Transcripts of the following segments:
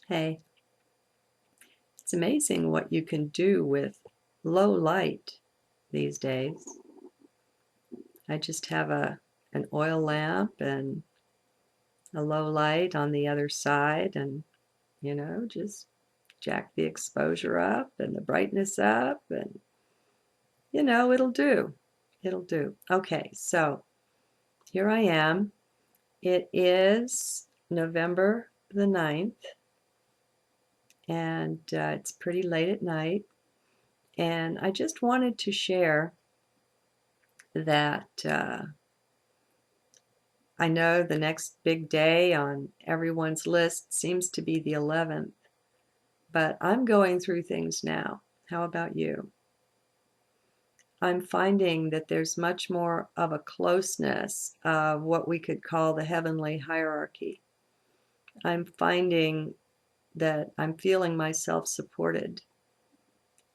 Hey, it's amazing what you can do with low light these days. I just have an oil lamp and a low light on the other side and, just jack the exposure up and the brightness up and, it'll do. It'll do. Okay, so here I am. It is November the 9th, and it's pretty late at night. And I just wanted to share that I know the next big day on everyone's list seems to be the 11th, but I'm going through things now. How about you? I'm finding that there's much more of a closeness of what we could call the heavenly hierarchy. I'm finding that I'm feeling myself supported.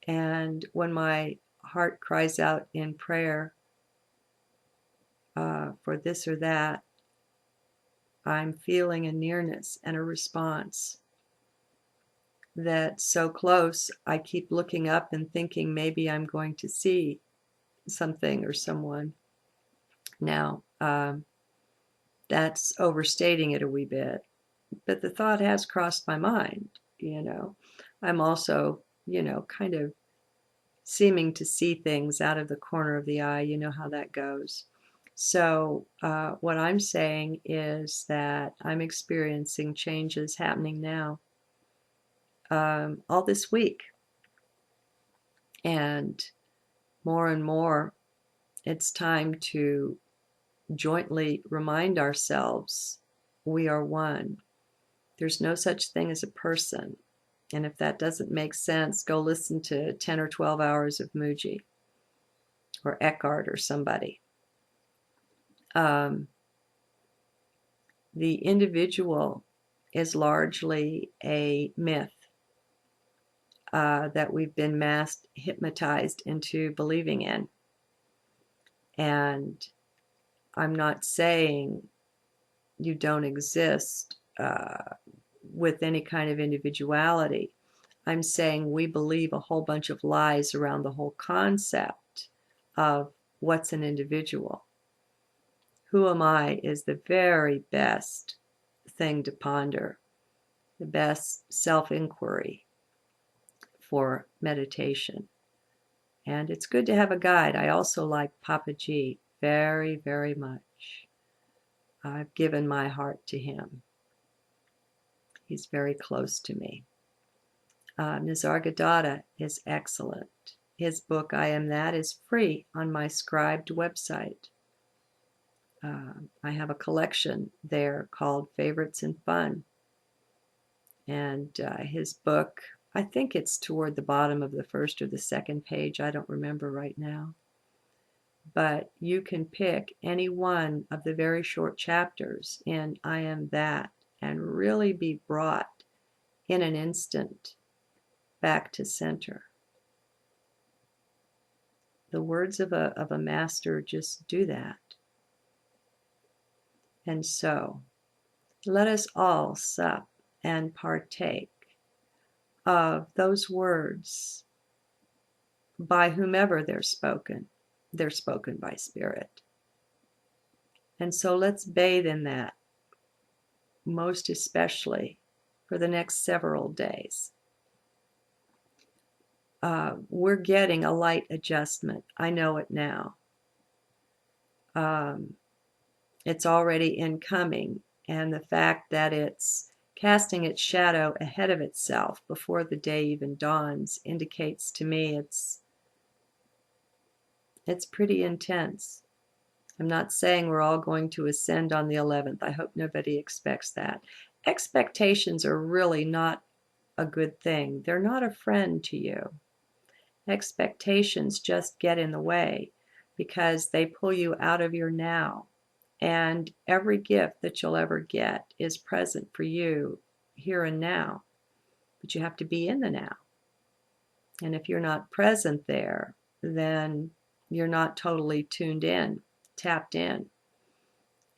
And when my heart cries out in prayer for this or that, I'm feeling a nearness and a response that's so close, I keep looking up and thinking maybe I'm going to see something or someone. Now, that's overstating it a wee bit, but the thought has crossed my mind. I'm also, kind of seeming to see things out of the corner of the eye. You know how that goes. So, what I'm saying is that I'm experiencing changes happening now, all this week. And more, it's time to jointly remind ourselves we are one. There's no such thing as a person. And if that doesn't make sense, go listen to 10 or 12 hours of Muji or Eckhart or somebody. Um, the individual is largely a myth that we've been mass hypnotized into believing in. And I'm not saying you don't exist with any kind of individuality. I'm saying we believe a whole bunch of lies around the whole concept of what's an individual. Who am I is the very best thing to ponder, the best self-inquiry for meditation. And it's good to have a guide. I also like Papa G very, very much. I've given my heart to him. He's very close to me. Nisargadatta is excellent. His book, I Am That, is free on my scribed website. I have a collection there called Favorites and Fun. And his book, I think it's toward the bottom of the first or the second page. I don't remember right now. But you can pick any one of the very short chapters in I Am That and really be brought in an instant back to center. The words of a master just do that. And so, let us all sup and partake of those words by whomever they're spoken. They're spoken by spirit. And so let's bathe in that, most especially for the next several days. We're getting a light adjustment. I know it now. It's already incoming, and the fact that it's casting its shadow ahead of itself before the day even dawns indicates to me it's pretty intense. I'm not saying we're all going to ascend on the 11th. I hope nobody expects that. Expectations are really not a good thing. They're not a friend to you. Expectations just get in the way because they pull you out of your now. And every gift that you'll ever get is present for you here and now. But you have to be in the now. And if you're not present there, then you're not totally tuned in, tapped in.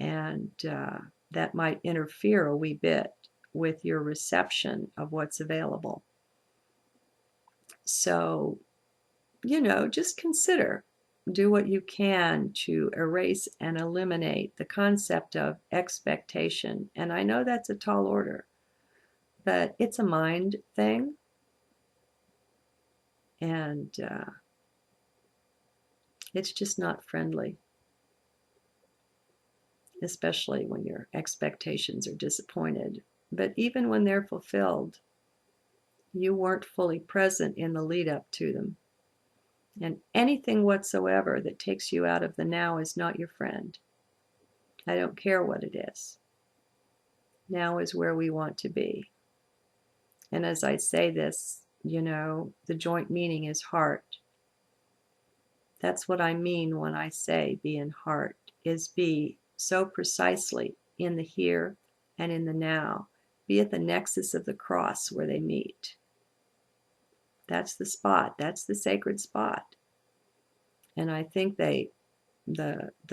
And that might interfere a wee bit with your reception of what's available. So, just consider, do what you can to erase and eliminate the concept of expectation. And I know that's a tall order, but it's a mind thing. And it's just not friendly, especially when your expectations are disappointed. But even when they're fulfilled, you weren't fully present in the lead up to them. And anything whatsoever that takes you out of the now is not your friend. I don't care what it is. Now is where we want to be. And as I say this, the joint meaning is heart. That's what I mean when I say be in heart, is be so precisely in the here and in the now. Be at the nexus of the cross where they meet. That's the spot. That's the sacred spot. And I think the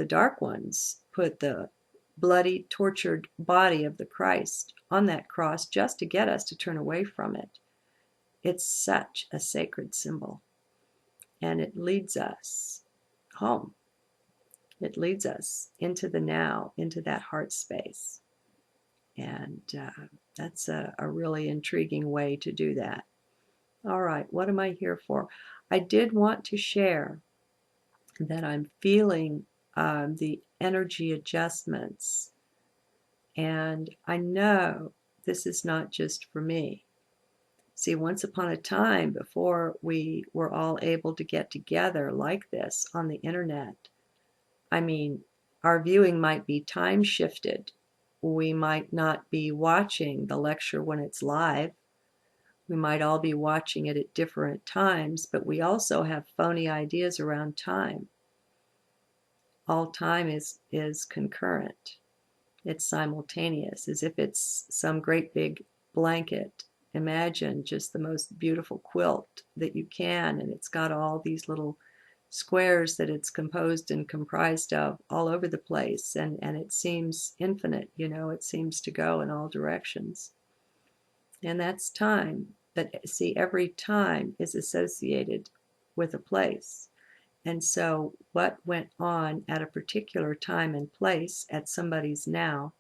dark ones put the bloody, tortured body of the Christ on that cross just to get us to turn away from it. It's such a sacred symbol. And it leads us home. It leads us into the now, into that heart space. And that's a really intriguing way to do that. All right, what am I here for? I did want to share that I'm feeling the energy adjustments. And I know this is not just for me. See, once upon a time, before we were all able to get together like this on the internet, I mean, our viewing might be time shifted. We might not be watching the lecture when it's live. We might all be watching it at different times, but we also have phony ideas around time. All time is concurrent. It's simultaneous, as if it's some great big blanket. Imagine just the most beautiful quilt that you can, and it's got all these little squares that it's composed and comprised of all over the place, and it seems infinite, it seems to go in all directions. And that's time. But see, every time is associated with a place. And so what went on at a particular time and place at somebody's now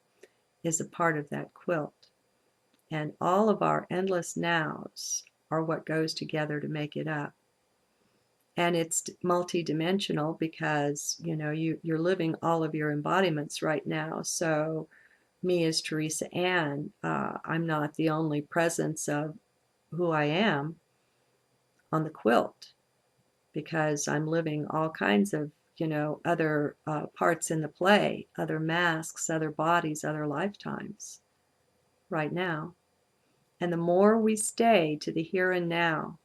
is a part of that quilt. And all of our endless nows are what goes together to make it up. And it's multidimensional because, you're living all of your embodiments right now. So me as Teresa Ann, I'm not the only presence of who I am on the quilt, because I'm living all kinds of, other parts in the play, other masks, other bodies, other lifetimes right now. And the more we stay to the here and now,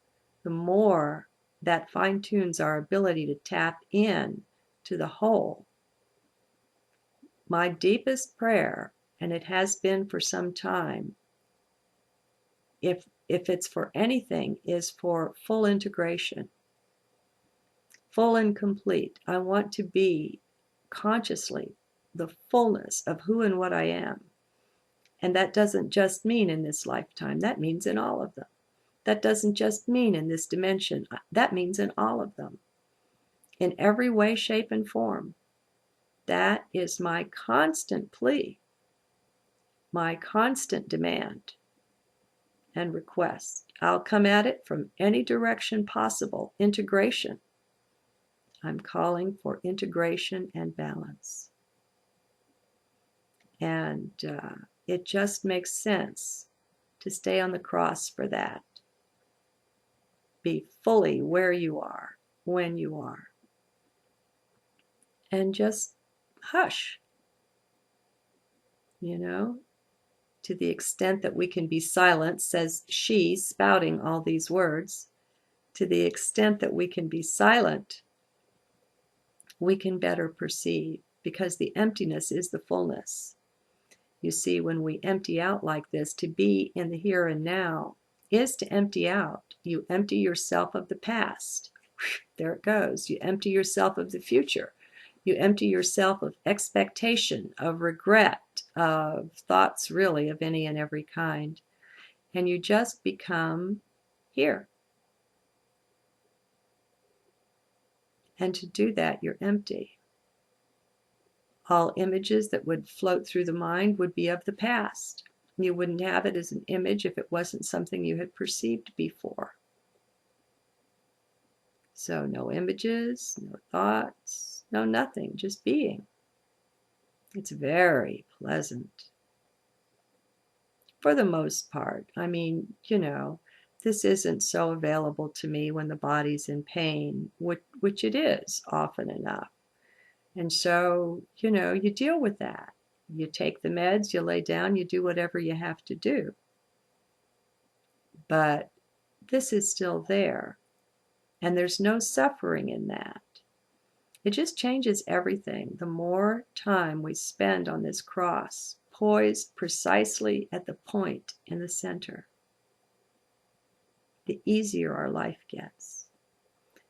the more that fine-tunes our ability to tap in to the whole. My deepest prayer, and it has been for some time, if it's for anything, is for full integration. Full and complete. I want to be consciously the fullness of who and what I am. And that doesn't just mean in this lifetime. That means in all of them. That doesn't just mean in this dimension. That means in all of them. In every way, shape, and form. That is my constant plea, my constant demand and request. I'll come at it from any direction possible. Integration. I'm calling for integration and balance. And it just makes sense to stay on the cross for that. Be fully where you are, when you are. And just hush, to the extent that we can be silent, says she, spouting all these words, to the extent that we can be silent, we can better perceive, because the emptiness is the fullness. You see, when we empty out like this, to be in the here and now is to empty out. You empty yourself of the past. There it goes. You empty yourself of the future. You empty yourself of expectation, of regret, of thoughts, really, of any and every kind. And you just become here. And to do that, you're empty. All images that would float through the mind would be of the past. You wouldn't have it as an image if it wasn't something you had perceived before. So no images, no thoughts, no nothing, just being. It's very pleasant. For the most part. I mean, this isn't so available to me when the body's in pain, which it is often enough. And so, you deal with that. You take the meds, you lay down, you do whatever you have to do. But this is still there. And there's no suffering in that. It just changes everything. The more time we spend on this cross, poised precisely at the point in the center, the easier our life gets.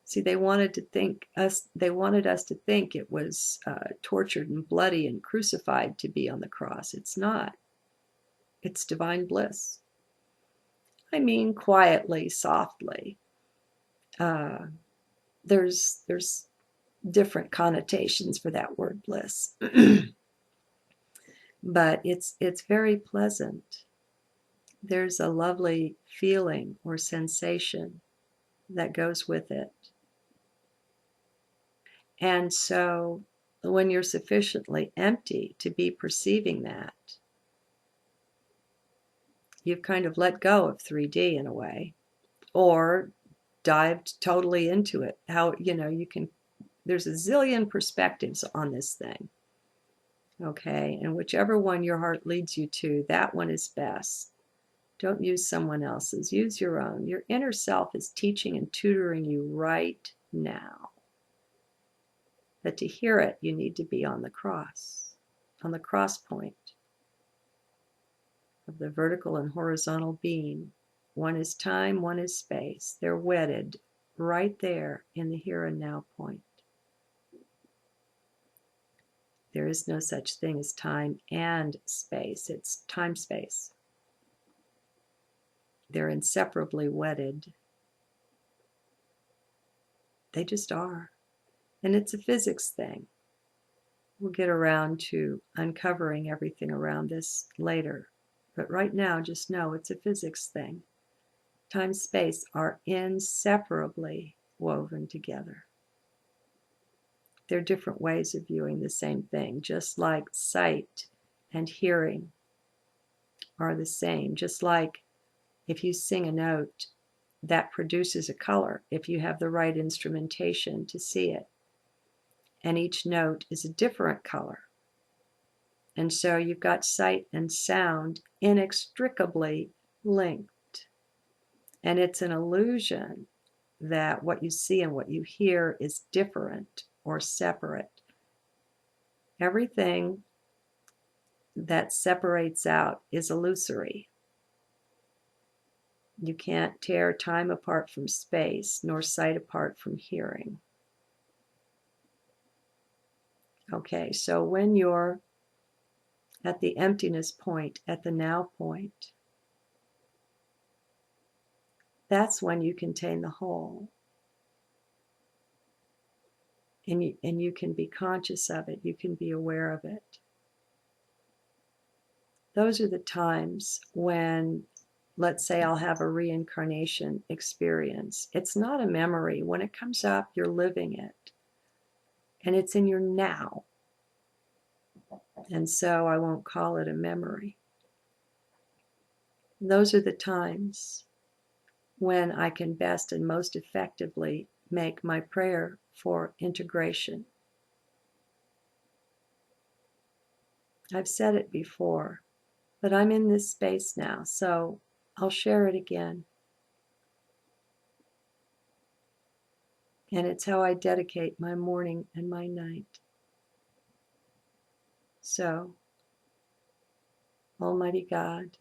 See, they wanted us to think it was tortured and bloody and crucified to be on the cross. It's not. It's divine bliss. I mean, quietly, softly. There's different connotations for that word bliss, but it's very pleasant. There's a lovely feeling or sensation that goes with it. And so when you're sufficiently empty to be perceiving that, you've kind of let go of 3D in a way, or dived totally into it. There's a zillion perspectives on this thing. Okay, and whichever one your heart leads you to, that one is best. Don't use someone else's, use your own. Your inner self is teaching and tutoring you right now. But to hear it, you need to be on the cross point of the vertical and horizontal beam. One is time, one is space. They're wedded right there in the here and now point. There is no such thing as time and space. It's time-space. They're inseparably wedded. They just are. And it's a physics thing. We'll get around to uncovering everything around this later. But right now, just know it's a physics thing. Time and space are inseparably woven together. They're different ways of viewing the same thing, just like sight and hearing are the same. Just like if you sing a note, that produces a color if you have the right instrumentation to see it. And each note is a different color. And so you've got sight and sound inextricably linked. And it's an illusion that what you see and what you hear is different or separate. Everything that separates out is illusory. You can't tear time apart from space, nor sight apart from hearing. Okay, so when you're at the emptiness point, at the now point, that's when you contain the whole. And you can be conscious of it. You can be aware of it. Those are the times when, let's say, I'll have a reincarnation experience. It's not a memory. When it comes up, you're living it. And it's in your now. And so I won't call it a memory. Those are the times when I can best and most effectively make my prayer for integration. I've said it before, but I'm in this space now, so I'll share it again. And it's how I dedicate my morning and my night. So, Almighty God,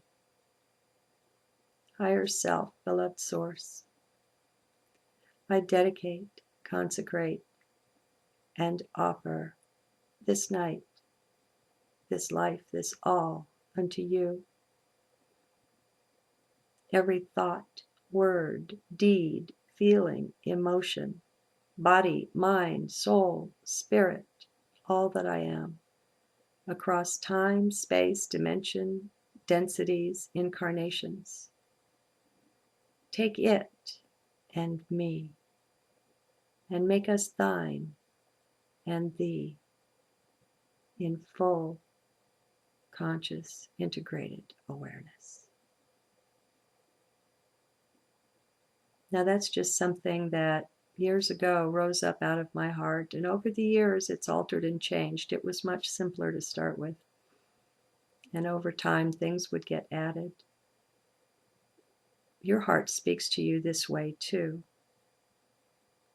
higher self, beloved source, I dedicate, consecrate, and offer this night this life, this all unto you. Every thought, word, deed, feeling, emotion, body, mind, soul, spirit, all that I am, across time, space, dimension, densities, incarnations. Take it and me, and make us thine and thee in full, conscious, integrated awareness. Now that's just something that years ago rose up out of my heart, and over the years it's altered and changed. It was much simpler to start with, and over time things would get added. Your heart speaks to you this way too.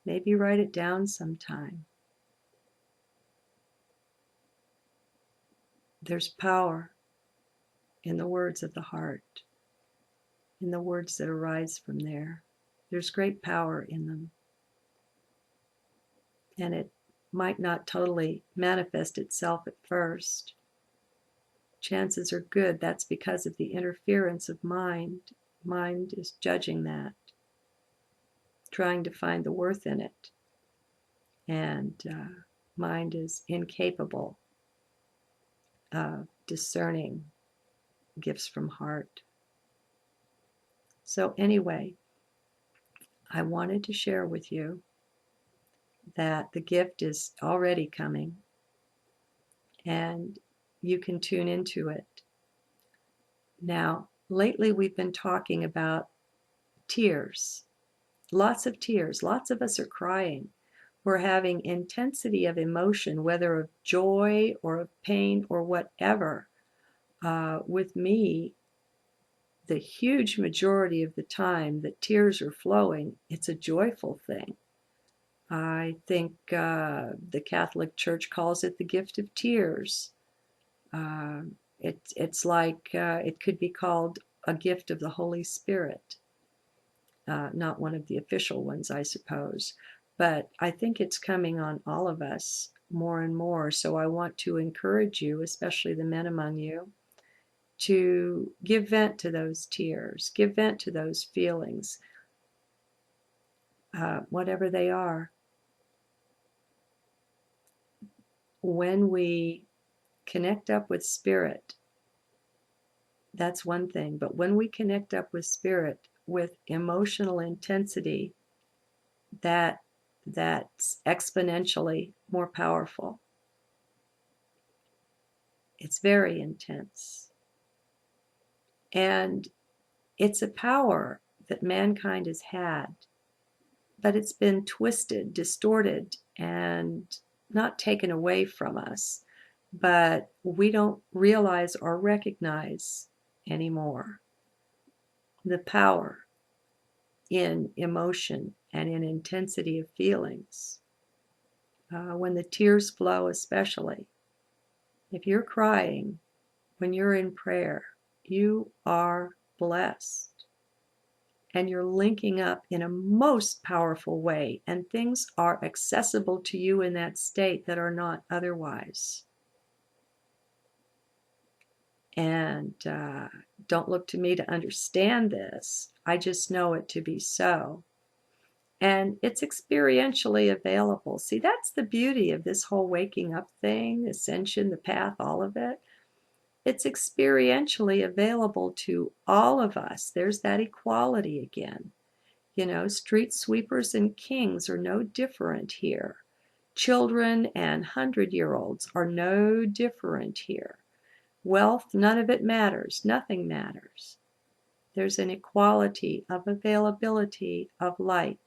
Maybe write it down sometime. There's power in the words of the heart, in the words that arise from there. There's great power in them. And it might not totally manifest itself at first. Chances are good that's because of the interference of mind. Mind is judging that, trying to find the worth in it. And mind is incapable of discerning gifts from heart. So anyway, I wanted to share with you that the gift is already coming and you can tune into it. Now, lately we've been talking about tears, lots of tears. Lots of us are crying. We're having intensity of emotion, whether of joy or of pain or whatever. With me, the huge majority of the time that tears are flowing, it's a joyful thing. I think the Catholic Church calls it the gift of tears. It's like it could be called a gift of the Holy Spirit. Not one of the official ones, I suppose. But I think it's coming on all of us more and more. So I want to encourage you, especially the men among you, to give vent to those tears, give vent to those feelings, whatever they are. When we connect up with spirit, that's one thing. But when we connect up with spirit with emotional intensity, that's exponentially more powerful. It's very intense. And it's a power that mankind has had, but it's been twisted, distorted, and not taken away from us. But we don't realize or recognize anymore the power in emotion and in intensity of feelings. When the tears flow, especially, if you're crying when you're in prayer, you are blessed. And you're linking up in a most powerful way, and things are accessible to you in that state that are not otherwise. And don't look to me to understand this. I just know it to be so. And it's experientially available. See, that's the beauty of this whole waking up thing, ascension, the path, all of it. It's experientially available to all of us. There's that equality again. You know, street sweepers and kings are no different here. Children and 100-year-olds are no different here. Wealth, none of it matters. Nothing matters. There's an equality of availability of light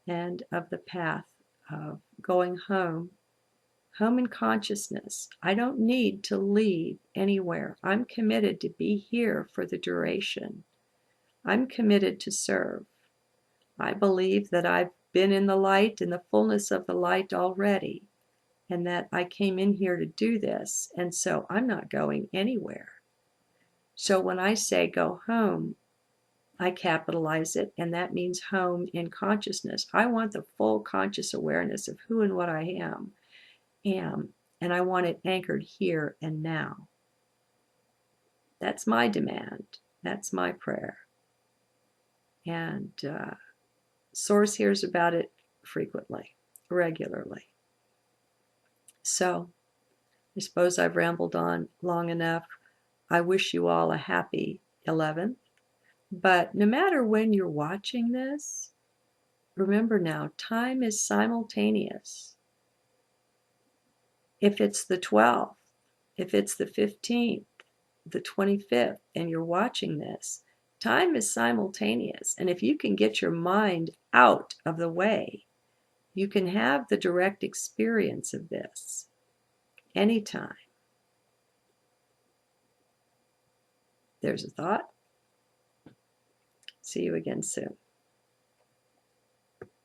and of the path of going home in consciousness. I don't need to leave anywhere. I'm committed to be here for the duration. I'm committed to serve. I believe that I've been in the light, in the fullness of the light already, and that I came in here to do this, and so I'm not going anywhere. So when I say go home, I capitalize it, and that means home in consciousness. I want the full conscious awareness of who and what I am. and I want it anchored here and now. That's my demand. That's my prayer. And Source hears about it frequently, regularly. So I suppose I've rambled on long enough. I wish you all a happy 11th. But no matter when you're watching this, remember now, time is simultaneous. If it's the 12th, if it's the 15th, the 25th, and you're watching this, time is simultaneous. And if you can get your mind out of the way, you can have the direct experience of this anytime. There's a thought. See you again soon.